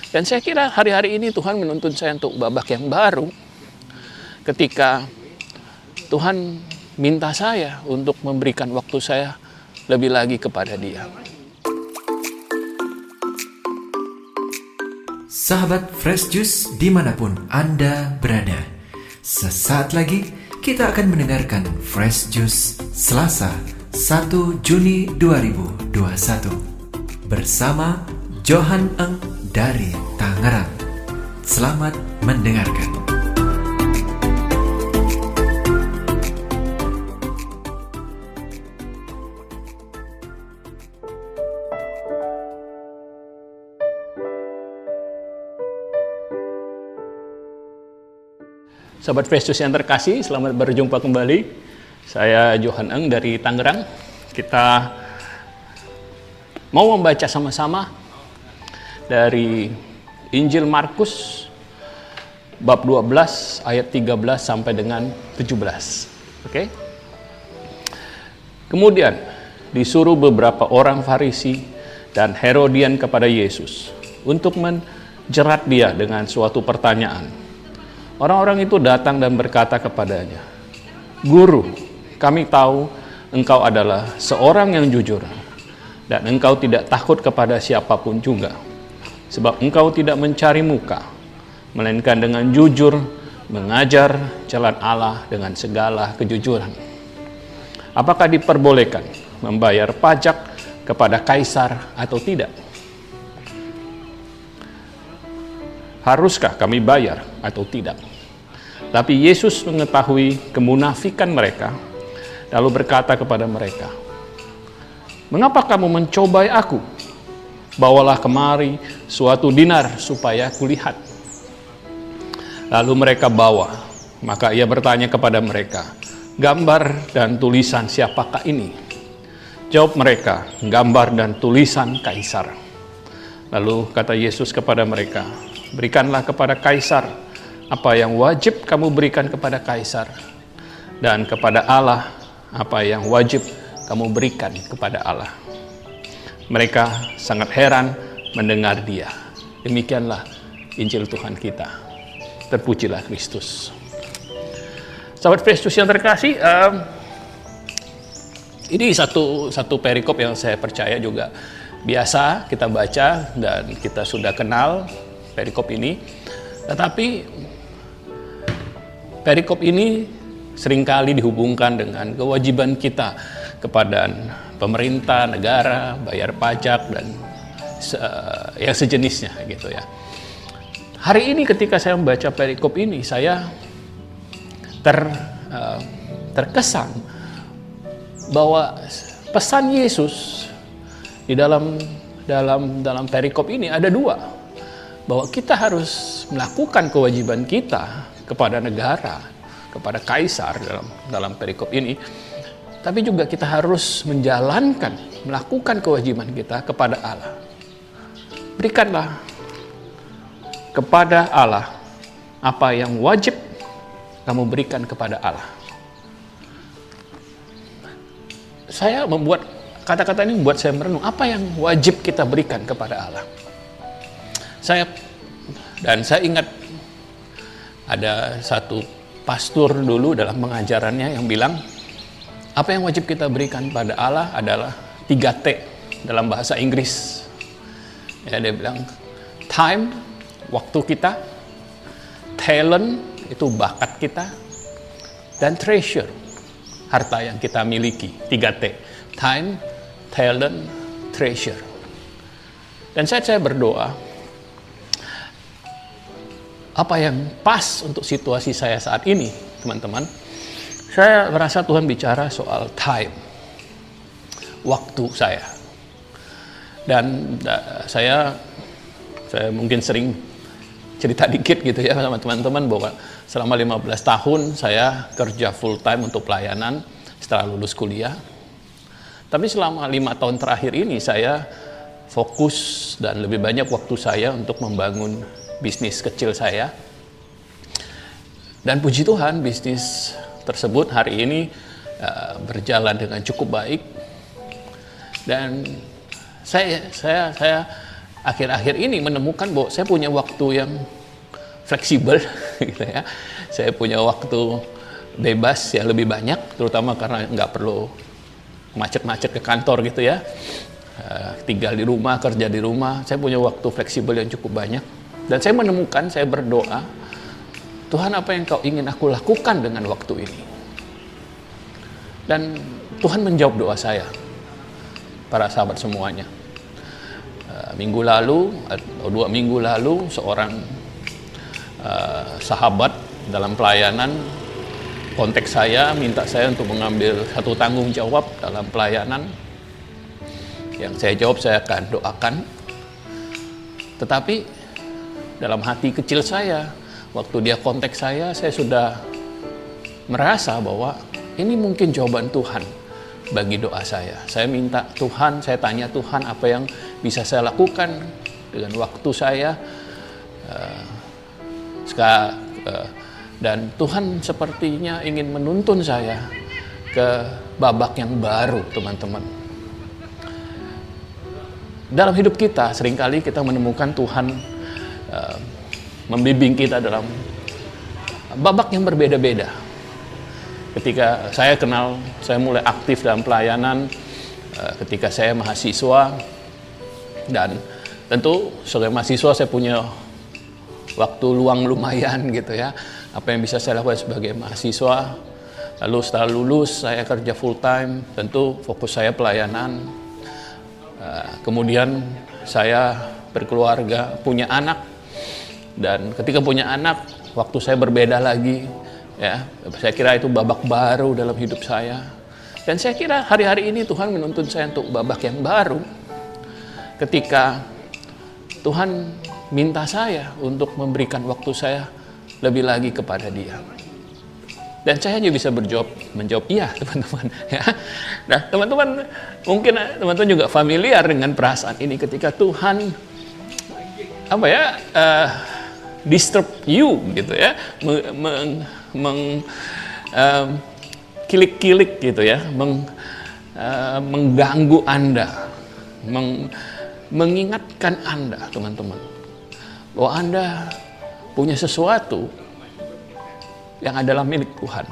Dan saya kira hari-hari ini Tuhan menuntun saya untuk babak yang baru ketika Tuhan minta saya untuk memberikan waktu saya lebih lagi kepada Dia. Sahabat Fresh Juice dimanapun Anda berada, sesaat lagi kita akan mendengarkan Fresh Juice Selasa 1 Juni 2021 bersama Johan Eng dari Tangerang. Selamat mendengarkan. Sahabat Fresh Juice yang terkasih, selamat berjumpa kembali. Saya Johan Eng dari Tangerang. Kita mau membaca sama-sama dari Injil Markus bab 12 ayat 13 sampai dengan 17. Oke? Kemudian disuruh beberapa orang Farisi dan Herodian kepada Yesus untuk menjerat Dia dengan suatu pertanyaan. Orang-orang itu datang dan berkata kepadanya, "Guru, kami tahu engkau adalah seorang yang jujur, dan engkau tidak takut kepada siapapun juga. Sebab engkau tidak mencari muka, melainkan dengan jujur mengajar jalan Allah dengan segala kejujuran. Apakah diperbolehkan membayar pajak kepada kaisar atau tidak? Haruskah kami bayar atau tidak?" Tapi Yesus mengetahui kemunafikan mereka, lalu berkata kepada mereka, "Mengapa kamu mencobai aku? Bawalah kemari suatu dinar supaya kulihat." Lalu mereka bawa. Maka ia bertanya kepada mereka, "Gambar dan tulisan siapakah ini?" Jawab mereka, "Gambar dan tulisan kaisar." Lalu kata Yesus kepada mereka, "Berikanlah kepada kaisar apa yang wajib kamu berikan kepada kaisar, dan kepada Allah apa yang wajib kamu berikan kepada Allah." Mereka sangat heran mendengar Dia. Demikianlah Injil Tuhan kita. Terpujilah Kristus. Sahabat Fresh Juice yang terkasih, ini satu perikop yang saya percaya juga biasa kita baca dan kita sudah kenal perikop ini. Tetapi perikop ini seringkali dihubungkan dengan kewajiban kita kepada pemerintah, negara, bayar pajak, dan yang sejenisnya gitu ya. Hari ini ketika saya membaca perikop ini, saya terkesan bahwa pesan Yesus di dalam perikop ini ada dua. Bahwa kita harus melakukan kewajiban kita kepada negara, kepada kaisar dalam perikop ini. Tapi juga kita harus melakukan kewajiban kita kepada Allah. Berikanlah kepada Allah apa yang wajib kamu berikan kepada Allah. Kata-kata ini membuat saya merenung, apa yang wajib kita berikan kepada Allah. Saya ingat ada satu pastor dulu dalam pengajarannya yang bilang, apa yang wajib kita berikan pada Allah adalah 3T dalam bahasa Inggris. Ya, dia bilang, time, waktu kita, talent, itu bakat kita, dan treasure, harta yang kita miliki. 3T, time, talent, treasure. Dan saya berdoa, apa yang pas untuk situasi saya saat ini, teman-teman. Saya merasa Tuhan bicara soal time, waktu saya. Dan saya mungkin sering cerita dikit gitu ya sama teman-teman bahwa selama 15 tahun saya kerja full time untuk pelayanan setelah lulus kuliah. Tapi selama 5 tahun terakhir ini saya fokus dan lebih banyak waktu saya untuk membangun bisnis kecil saya. Dan puji Tuhan, bisnis tersebut hari ini berjalan dengan cukup baik. Dan saya akhir-akhir ini menemukan bahwa saya punya waktu yang fleksibel, gitu ya. Saya punya waktu bebas yang lebih banyak, terutama karena nggak perlu macet-macet ke kantor gitu ya. Tinggal di rumah, kerja di rumah, saya punya waktu fleksibel yang cukup banyak. Dan saya menemukan, saya berdoa, Tuhan, apa yang Kau ingin aku lakukan dengan waktu ini? Dan Tuhan menjawab doa saya, para sahabat semuanya. Minggu lalu, atau 2 minggu lalu, seorang sahabat dalam pelayanan kontak saya, minta saya untuk mengambil satu tanggung jawab dalam pelayanan. Yang saya jawab, saya akan doakan. Tetapi dalam hati kecil saya, waktu dia kontak saya sudah merasa bahwa ini mungkin jawaban Tuhan bagi doa saya. Saya minta Tuhan, saya tanya Tuhan apa yang bisa saya lakukan dengan waktu saya. Dan Tuhan sepertinya ingin menuntun saya ke babak yang baru, teman-teman. Dalam hidup kita, seringkali kita menemukan Tuhan membimbing kita dalam babak yang berbeda-beda. Ketika saya mulai aktif dalam pelayanan ketika saya mahasiswa, dan tentu sebagai mahasiswa saya punya waktu luang lumayan gitu ya. Apa yang bisa saya lakukan sebagai mahasiswa? Lalu setelah lulus saya kerja full time, tentu fokus saya pelayanan. Kemudian saya berkeluarga, punya anak, dan ketika punya anak, waktu saya berbeda lagi, ya. Saya kira itu babak baru dalam hidup saya, dan saya kira hari-hari ini Tuhan menuntun saya untuk babak yang baru, ketika Tuhan minta saya untuk memberikan waktu saya lebih lagi kepada Dia. Dan saya hanya bisa menjawab iya, teman-teman. Ya. Nah, teman-teman, mungkin teman-teman juga familiar dengan perasaan ini ketika Tuhan disturb you gitu ya, kilik-kilik gitu ya, mengganggu Anda, mengingatkan Anda, teman-teman, bahwa Anda punya sesuatu yang adalah milik Tuhan.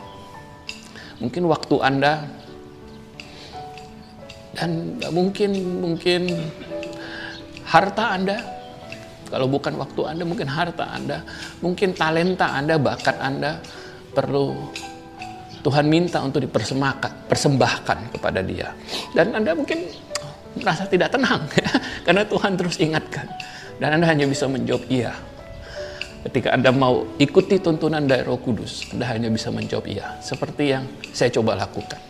Mungkin waktu Anda, dan mungkin harta Anda. Kalau bukan waktu Anda, mungkin harta Anda, mungkin talenta Anda, bakat Anda perlu Tuhan minta untuk persembahkan kepada Dia. Dan Anda mungkin merasa tidak tenang karena Tuhan terus ingatkan. Dan Anda hanya bisa menjawab iya. Ketika Anda mau ikuti tuntunan dari Roh Kudus, Anda hanya bisa menjawab iya, seperti yang saya coba lakukan.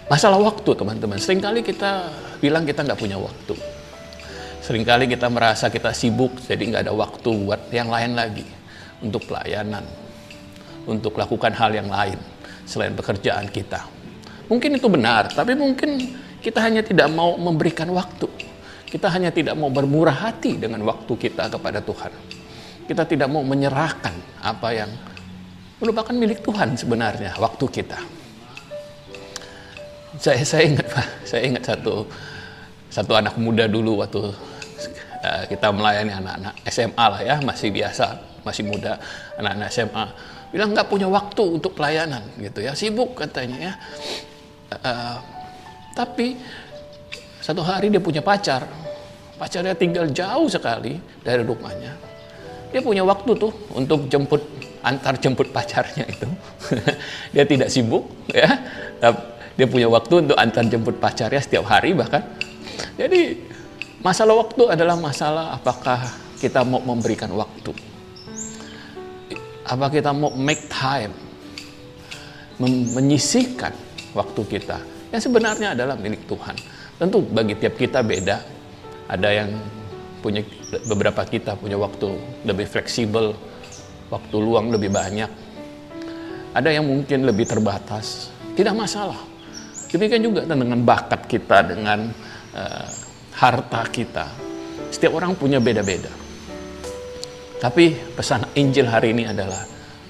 Masalah waktu, teman-teman. Seringkali kita bilang kita nggak punya waktu. Seringkali kita merasa kita sibuk, jadi nggak ada waktu buat yang lain lagi. Untuk pelayanan, untuk lakukan hal yang lain selain pekerjaan kita. Mungkin itu benar, tapi mungkin kita hanya tidak mau memberikan waktu. Kita hanya tidak mau bermurah hati dengan waktu kita kepada Tuhan. Kita tidak mau menyerahkan apa yang merupakan milik Tuhan sebenarnya, waktu kita. Saya ingat satu anak muda dulu waktu kita melayani anak-anak SMA lah ya, masih biasa, masih muda, anak-anak SMA. Bilang nggak punya waktu untuk pelayanan gitu ya, sibuk katanya ya. Tapi satu hari dia punya pacarnya tinggal jauh sekali dari rumahnya. Dia punya waktu tuh untuk antar jemput pacarnya itu. Dia tidak sibuk ya. Dia punya waktu untuk antar jemput pacarnya setiap hari bahkan. Jadi masalah waktu adalah masalah apakah kita mau memberikan waktu. Apa kita mau make time, menyisihkan waktu kita yang sebenarnya adalah milik Tuhan. Tentu bagi tiap kita beda. Ada yang beberapa kita punya waktu lebih fleksibel, waktu luang lebih banyak. Ada yang mungkin lebih terbatas. Tidak masalah. Demikian juga dengan bakat kita, dengan harta kita. Setiap orang punya beda-beda. Tapi pesan Injil hari ini adalah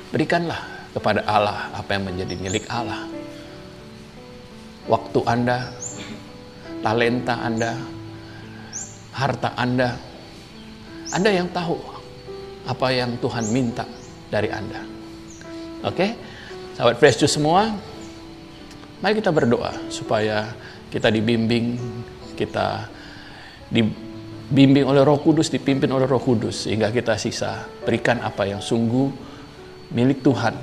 berikanlah kepada Allah apa yang menjadi milik Allah. Waktu Anda, talenta Anda, harta Anda. Anda yang tahu apa yang Tuhan minta dari Anda. Oke? Sahabat Fresh Juice semua, mari kita berdoa supaya kita dibimbing, kita dibimbing oleh Roh Kudus, dipimpin oleh Roh Kudus, sehingga kita sisa berikan apa yang sungguh milik Tuhan,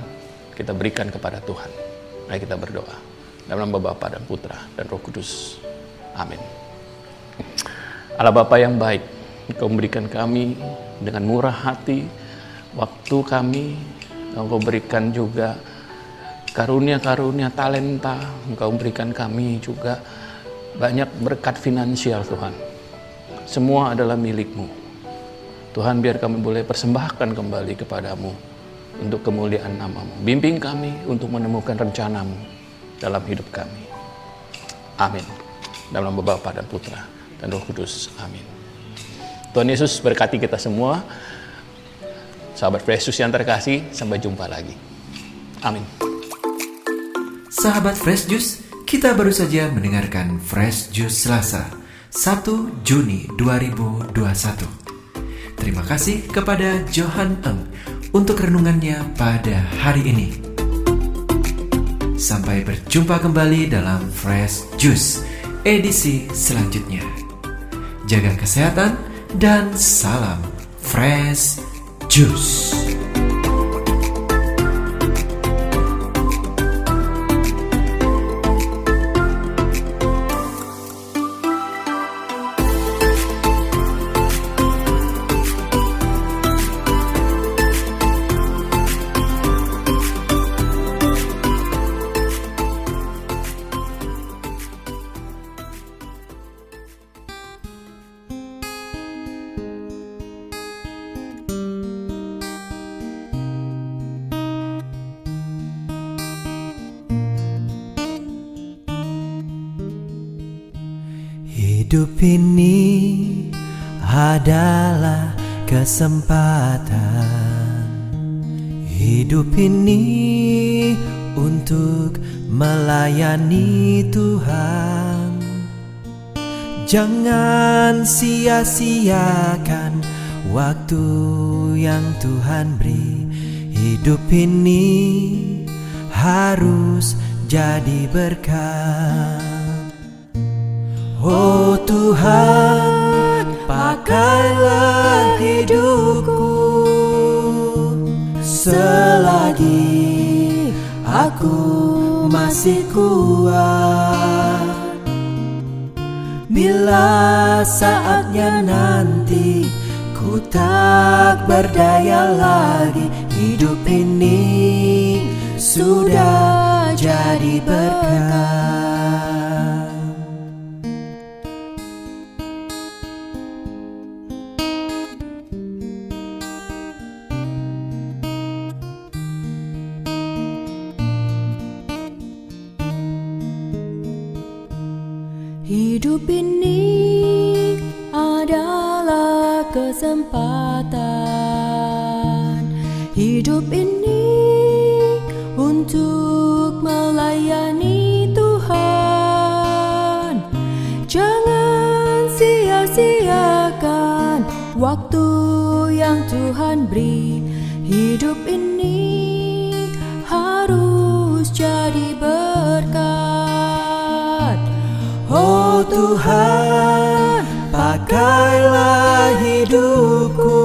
kita berikan kepada Tuhan. Mari kita berdoa. Dalam nama Bapa dan Putra dan Roh Kudus. Amin. Allah Bapa yang baik, Engkau memberikan kami dengan murah hati waktu kami, Engkau berikan juga karunia-karunia talenta, Engkau berikan kami juga banyak berkat finansial Tuhan. Semua adalah milik-Mu. Tuhan, biar kami boleh persembahkan kembali kepadamu untuk kemuliaan nama-Mu. Bimbing kami untuk menemukan rencana-Mu dalam hidup kami. Amin. Dalam nama Bapa dan Putra dan Roh Kudus. Amin. Tuhan Yesus berkati kita semua. Sahabat Fresh Juice yang terkasih, sampai jumpa lagi. Amin. Sahabat Fresh Juice, kita baru saja mendengarkan Fresh Juice Selasa 1 Juni 2021. Terima kasih kepada Johan Eng untuk renungannya pada hari ini. Sampai berjumpa kembali dalam Fresh Juice edisi selanjutnya. Jaga kesehatan dan salam Fresh Juice. Hidup ini adalah kesempatan. Hidup ini untuk melayani Tuhan. Jangan sia-siakan waktu yang Tuhan beri. Hidup ini harus jadi berkat. Oh Tuhan, pakailah hidupku selagi aku masih kuat. Bila saatnya nanti ku tak berdaya lagi, hidup ini sudah jadi berkat. Hidup ini adalah kesempatan. Hidup ini untuk melayani Tuhan. Jangan sia-siakan waktu yang Tuhan beri. Hidup ini harus jadi berkat. Oh Tuhan, pakailah hidupku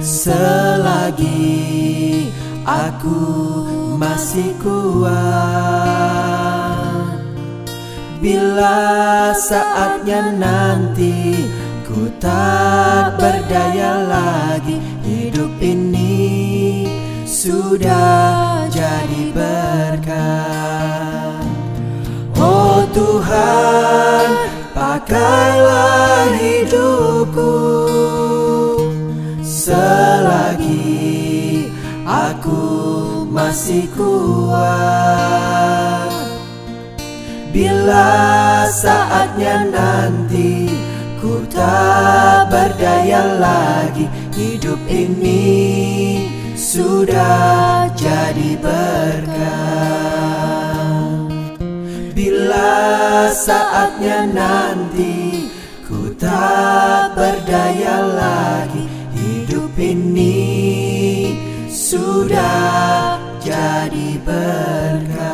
selagi aku masih kuat. Bila saatnya nanti ku tak berdaya lagi, hidup ini sudah jadi berkat. Oh Tuhan, pakailah hidupku selagi aku masih kuat. Bila saatnya nanti ku tak berdaya lagi, hidup ini sudah jadi berkat. Bila saatnya nanti ku tak berdaya lagi. Hidup ini sudah jadi berkah.